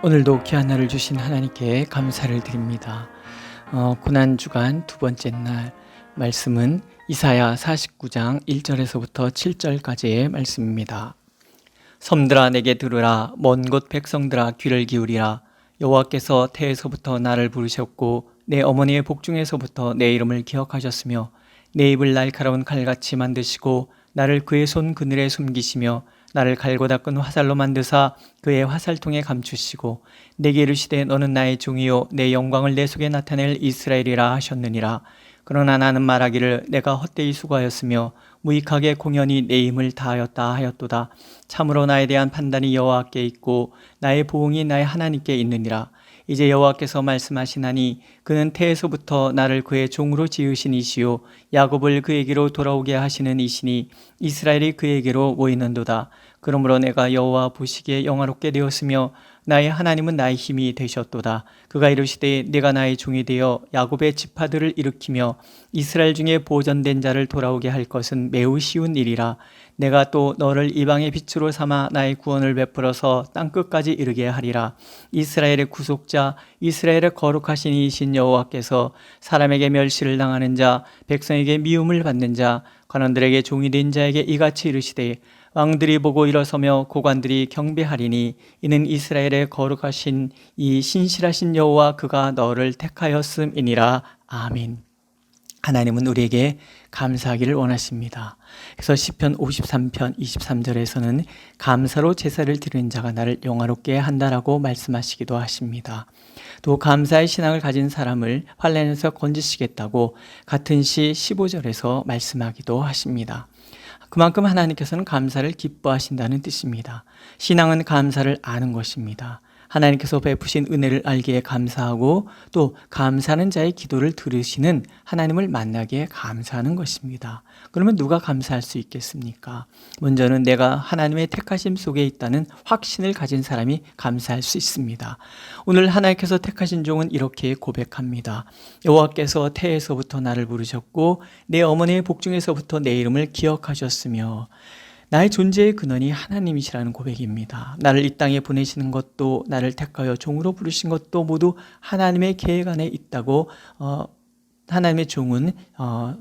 오늘도 귀한 날을 주신 하나님께 감사를 드립니다. 고난주간 두 번째 날 말씀은 이사야 49장 1절에서부터 7절까지의 말씀입니다. 섬들아 내게 들으라. 먼 곳 백성들아 귀를 기울이라. 여호와께서 태에서부터 나를 부르셨고 내 어머니의 복중에서부터 내 이름을 기억하셨으며 내 입을 날카로운 칼같이 만드시고 나를 그의 손 그늘에 숨기시며 나를 갈고 닦은 화살로 만드사 그의 화살통에 감추시고 내게 이르시되 너는 나의 종이요 내 영광을 내 속에 나타낼 이스라엘이라 하셨느니라. 그러나 나는 말하기를 내가 헛되이 수고하였으며 무익하게 공연히 내 힘을 다하였다 하였도다. 참으로 나에 대한 판단이 여호와께 있고 나의 보응이 나의 하나님께 있느니라. 이제 여호와께서 말씀하시나니 그는 태에서부터 나를 그의 종으로 지으신 이시요 야곱을 그에게로 돌아오게 하시는 이시니 이스라엘이 그에게로 모이는도다. 그러므로 내가 여호와 보시기에 영화롭게 되었으며 나의 하나님은 나의 힘이 되셨도다. 그가 이르시되 내가 나의 종이 되어 야곱의 지파들을 일으키며 이스라엘 중에 보존된 자를 돌아오게 할 것은 매우 쉬운 일이라. 내가 또 너를 이방의 빛으로 삼아 나의 구원을 베풀어서 땅끝까지 이르게 하리라. 이스라엘의 구속자, 이스라엘의 거룩하신 이신 여호와께서 사람에게 멸시를 당하는 자, 백성에게 미움을 받는 자, 관원들에게 종이 된 자에게 이같이 이르시되 왕들이 보고 일어서며 고관들이 경배하리니 이는 이스라엘의 거룩하신 이 신실하신 여호와 그가 너를 택하였음이니라. 아멘. 하나님은 우리에게 감사하기를 원하십니다. 그래서 시편 53편 23절에서는 감사로 제사를 드리는 자가 나를 영화롭게 한다라고 말씀하시기도 하십니다. 또 감사의 신앙을 가진 사람을 환난에서 건지시겠다고 같은 시 15절에서 말씀하기도 하십니다. 그만큼 하나님께서는 감사를 기뻐하신다는 뜻입니다. 신앙은 감사를 아는 것입니다. 하나님께서 베푸신 은혜를 알기에 감사하고 또 감사하는 자의 기도를 들으시는 하나님을 만나기에 감사하는 것입니다. 그러면 누가 감사할 수 있겠습니까? 먼저는 내가 하나님의 택하심 속에 있다는 확신을 가진 사람이 감사할 수 있습니다. 오늘 하나님께서 택하신 종은 이렇게 고백합니다. 여호와께서 태에서부터 나를 부르셨고 내 어머니의 복중에서부터 내 이름을 기억하셨으며 나의 존재의 근원이 하나님이시라는 고백입니다. 나를 이 땅에 보내시는 것도 나를 택하여 종으로 부르신 것도 모두 하나님의 계획 안에 있다고 하나님의 종은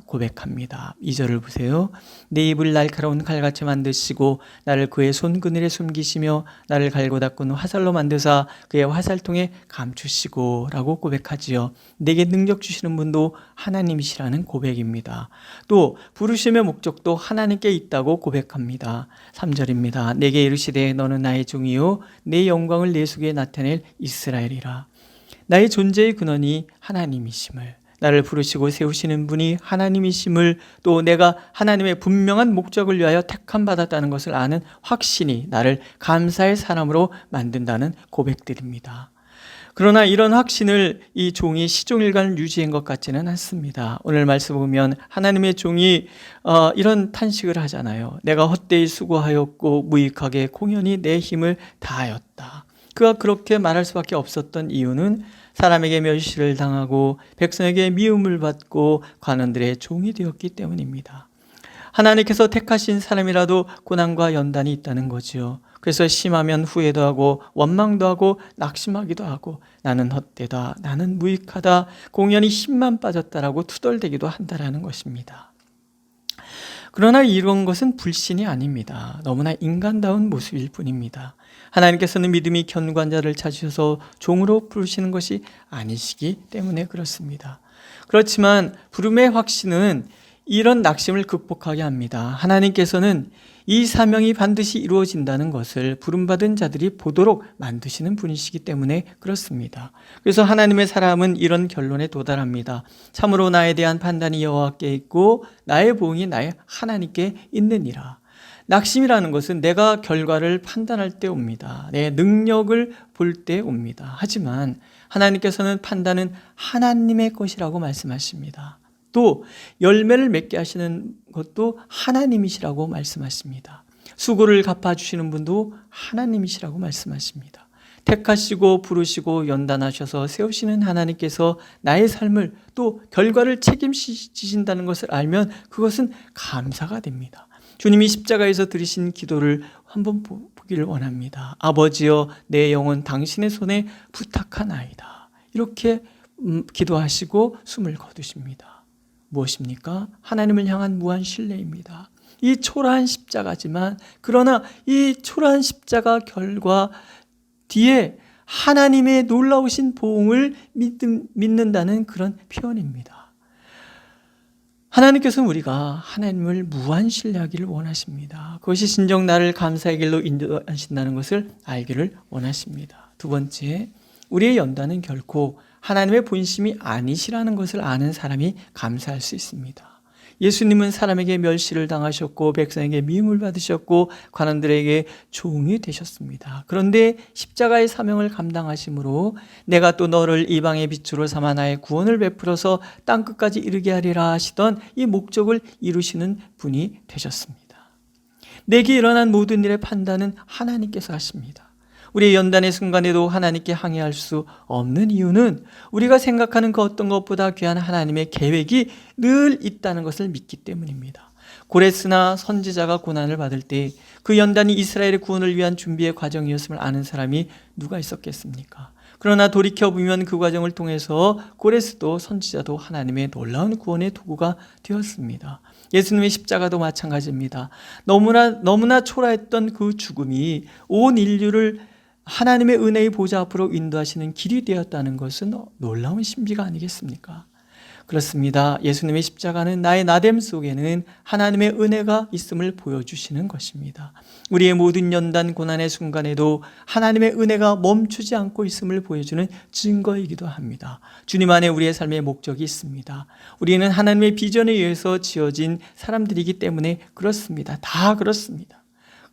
고백합니다. 2절을 보세요. 내 입을 날카로운 칼같이 만드시고 나를 그의 손 그늘에 숨기시며 나를 갈고 닦은 화살로 만드사 그의 화살통에 감추시고 라고 고백하지요. 내게 능력 주시는 분도 하나님이시라는 고백입니다. 또 부르심의 목적도 하나님께 있다고 고백합니다. 3절입니다. 내게 이르시되 너는 나의 종이요 내 영광을 내 속에 나타낼 이스라엘이라. 나의 존재의 근원이 하나님이심을, 나를 부르시고 세우시는 분이 하나님이심을, 또 내가 하나님의 분명한 목적을 위하여 택함 받았다는 것을 아는 확신이 나를 감사의 사람으로 만든다는 고백들입니다. 그러나 이런 확신을 이 종이 시종일관 유지한 것 같지는 않습니다. 오늘 말씀 보면 하나님의 종이 이런 탄식을 하잖아요. 내가 헛되이 수고하였고 무익하게 공연히 내 힘을 다하였다. 그가 그렇게 말할 수밖에 없었던 이유는 사람에게 멸시를 당하고 백성에게 미움을 받고 관원들의 종이 되었기 때문입니다. 하나님께서 택하신 사람이라도 고난과 연단이 있다는 거지요. 그래서 심하면 후회도 하고 원망도 하고 낙심하기도 하고 나는 헛되다, 나는 무익하다, 공연히 힘만 빠졌다라고 투덜대기도 한다라는 것입니다. 그러나 이런 것은 불신이 아닙니다. 너무나 인간다운 모습일 뿐입니다. 하나님께서는 믿음이 견고한 자를 찾으셔서 종으로 부르시는 것이 아니시기 때문에 그렇습니다. 그렇지만 부름의 확신은 이런 낙심을 극복하게 합니다. 하나님께서는 이 사명이 반드시 이루어진다는 것을 부름받은 자들이 보도록 만드시는 분이시기 때문에 그렇습니다. 그래서 하나님의 사람은 이런 결론에 도달합니다. 참으로 나에 대한 판단이 여호와께 있고 나의 보응이 나의 하나님께 있느니라. 낙심이라는 것은 내가 결과를 판단할 때 옵니다. 내 능력을 볼 때 옵니다. 하지만 하나님께서는 판단은 하나님의 것이라고 말씀하십니다. 또 열매를 맺게 하시는 것도 하나님이시라고 말씀하십니다. 수고를 갚아주시는 분도 하나님이시라고 말씀하십니다. 택하시고 부르시고 연단하셔서 세우시는 하나님께서 나의 삶을 또 결과를 책임지신다는 것을 알면 그것은 감사가 됩니다. 주님이 십자가에서 드리신 기도를 한번 보게 바꾸기를 원합니다. 아버지여, 내 영혼 당신의 손에 부탁하나이다. 이렇게 기도하시고 숨을 거두십니다. 무엇입니까? 하나님을 향한 무한 신뢰입니다. 이 초라한 십자가지만, 그러나 이 초라한 십자가 결과 뒤에 하나님의 놀라우신 보응을 믿는다는 그런 표현입니다. 하나님께서는 우리가 하나님을 무한 신뢰하기를 원하십니다. 그것이 진정 나를 감사의 길로 인도하신다는 것을 알기를 원하십니다. 두 번째, 우리의 연단은 결코 하나님의 본심이 아니시라는 것을 아는 사람이 감사할 수 있습니다. 예수님은 사람에게 멸시를 당하셨고 백성에게 미움을 받으셨고 관원들에게 종이 되셨습니다. 그런데 십자가의 사명을 감당하심으로 내가 또 너를 이방의 빛으로 삼아 나의 구원을 베풀어서 땅끝까지 이르게 하리라 하시던 이 목적을 이루시는 분이 되셨습니다. 내게 일어난 모든 일의 판단은 하나님께서 하십니다. 우리의 연단의 순간에도 하나님께 항의할 수 없는 이유는 우리가 생각하는 그 어떤 것보다 귀한 하나님의 계획이 늘 있다는 것을 믿기 때문입니다. 고레스나 선지자가 고난을 받을 때 그 연단이 이스라엘의 구원을 위한 준비의 과정이었음을 아는 사람이 누가 있었겠습니까? 그러나 돌이켜보면 그 과정을 통해서 고레스도 선지자도 하나님의 놀라운 구원의 도구가 되었습니다. 예수님의 십자가도 마찬가지입니다. 너무나 초라했던 그 죽음이 온 인류를 하나님의 은혜의 보좌 앞으로 인도하시는 길이 되었다는 것은 놀라운 신비가 아니겠습니까? 그렇습니다. 예수님의 십자가는 나의 나됨 속에는 하나님의 은혜가 있음을 보여주시는 것입니다. 우리의 모든 연단 고난의 순간에도 하나님의 은혜가 멈추지 않고 있음을 보여주는 증거이기도 합니다. 주님 안에 우리의 삶의 목적이 있습니다. 우리는 하나님의 비전에 의해서 지어진 사람들이기 때문에 그렇습니다. 다 그렇습니다.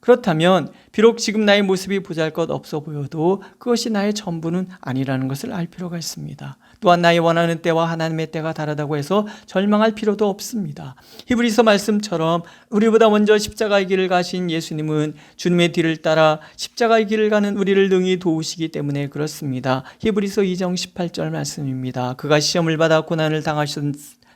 그렇다면 비록 지금 나의 모습이 보잘것없어 보여도 그것이 나의 전부는 아니라는 것을 알 필요가 있습니다. 또한 나의 원하는 때와 하나님의 때가 다르다고 해서 절망할 필요도 없습니다. 히브리서 말씀처럼 우리보다 먼저 십자가의 길을 가신 예수님은 주님의 뒤를 따라 십자가의 길을 가는 우리를 능히 도우시기 때문에 그렇습니다. 히브리서 2장 18절 말씀입니다. 그가 시험을 받아 고난을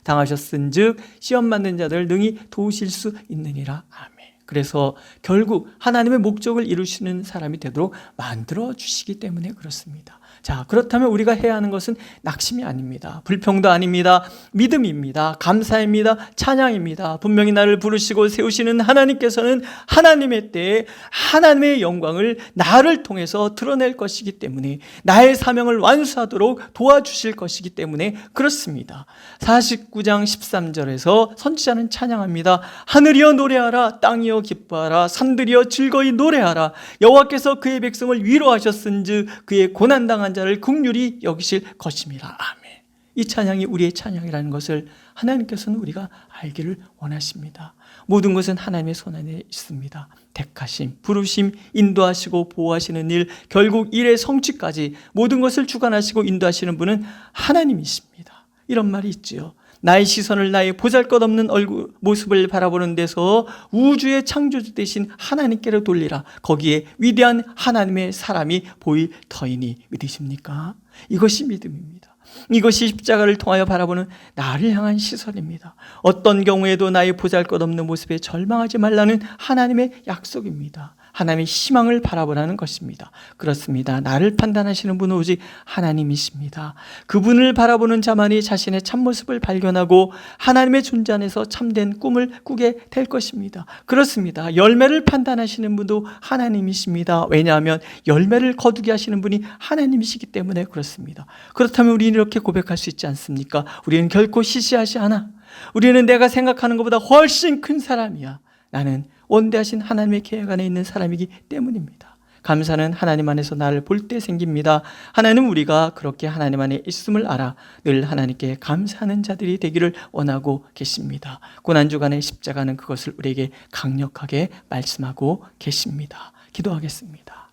당하셨은즉 시험 받는 자들 능히 도우실 수 있느니라. 아멘. 그래서 결국 하나님의 목적을 이루시는 사람이 되도록 만들어 주시기 때문에 그렇습니다. 자, 그렇다면 우리가 해야 하는 것은 낙심이 아닙니다. 불평도 아닙니다. 믿음입니다. 감사입니다. 찬양입니다. 분명히 나를 부르시고 세우시는 하나님께서는 하나님의 때에 하나님의 영광을 나를 통해서 드러낼 것이기 때문에 나의 사명을 완수하도록 도와주실 것이기 때문에 그렇습니다. 49장 13절에서 선지자는 찬양합니다. 하늘이여 노래하라, 땅이여 기뻐하라, 산들이여 즐거이 노래하라. 여호와께서 그의 백성을 위로하셨은즉 그의 고난당한 자를 긍휼히 여기실 것임이라. 아멘. 이 찬양이 우리의 찬양이라는 것을 하나님께서는 우리가 알기를 원하십니다. 모든 것은 하나님의 손 안에 있습니다. 택하심, 부르심, 인도하시고 보호하시는 일, 결국 일의 성취까지 모든 것을 주관하시고 인도하시는 분은 하나님이십니다. 이런 말이 있지요. 나의 시선을 나의 보잘것없는 얼굴 모습을 바라보는 데서 우주의 창조주 되신 하나님께로 돌리라. 거기에 위대한 하나님의 사람이 보일 터이니 믿으십니까? 이것이 믿음입니다. 이것이 십자가를 통하여 바라보는 나를 향한 시선입니다. 어떤 경우에도 나의 보잘것없는 모습에 절망하지 말라는 하나님의 약속입니다. 하나님의 희망을 바라보라는 것입니다. 그렇습니다. 나를 판단하시는 분은 오직 하나님이십니다. 그분을 바라보는 자만이 자신의 참모습을 발견하고 하나님의 존재 안에서 참된 꿈을 꾸게 될 것입니다. 그렇습니다. 열매를 판단하시는 분도 하나님이십니다. 왜냐하면 열매를 거두게 하시는 분이 하나님이시기 때문에 그렇습니다. 그렇다면 우리는 이렇게 고백할 수 있지 않습니까? 우리는 결코 시시하지 않아. 우리는 내가 생각하는 것보다 훨씬 큰 사람이야. 나는 원대하신 하나님의 계획 안에 있는 사람이기 때문입니다. 감사는 하나님 안에서 나를 볼 때 생깁니다. 하나님은 우리가 그렇게 하나님 안에 있음을 알아 늘 하나님께 감사하는 자들이 되기를 원하고 계십니다. 고난주간의 십자가는 그것을 우리에게 강력하게 말씀하고 계십니다. 기도하겠습니다.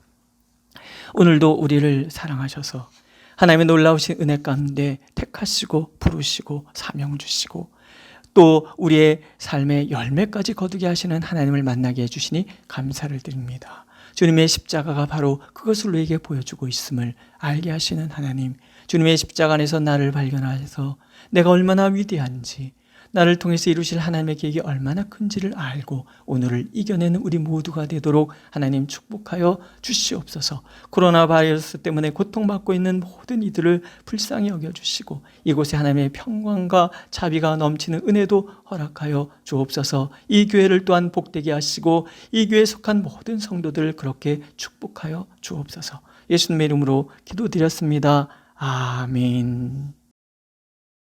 오늘도 우리를 사랑하셔서 하나님의 놀라우신 은혜 가운데 택하시고 부르시고 사명 주시고 또 우리의 삶의 열매까지 거두게 하시는 하나님을 만나게 해주시니 감사를 드립니다. 주님의 십자가가 바로 그것을 우리에게 보여주고 있음을 알게 하시는 하나님, 주님의 십자가 안에서 나를 발견하셔서 내가 얼마나 위대한지, 나를 통해서 이루실 하나님의 계획이 얼마나 큰지를 알고 오늘을 이겨내는 우리 모두가 되도록 하나님 축복하여 주시옵소서. 코로나 바이러스 때문에 고통받고 있는 모든 이들을 불쌍히 여겨주시고 이곳에 하나님의 평강과 자비가 넘치는 은혜도 허락하여 주옵소서. 이 교회를 또한 복되게 하시고 이 교회에 속한 모든 성도들 그렇게 축복하여 주옵소서. 예수님의 이름으로 기도드렸습니다. 아멘.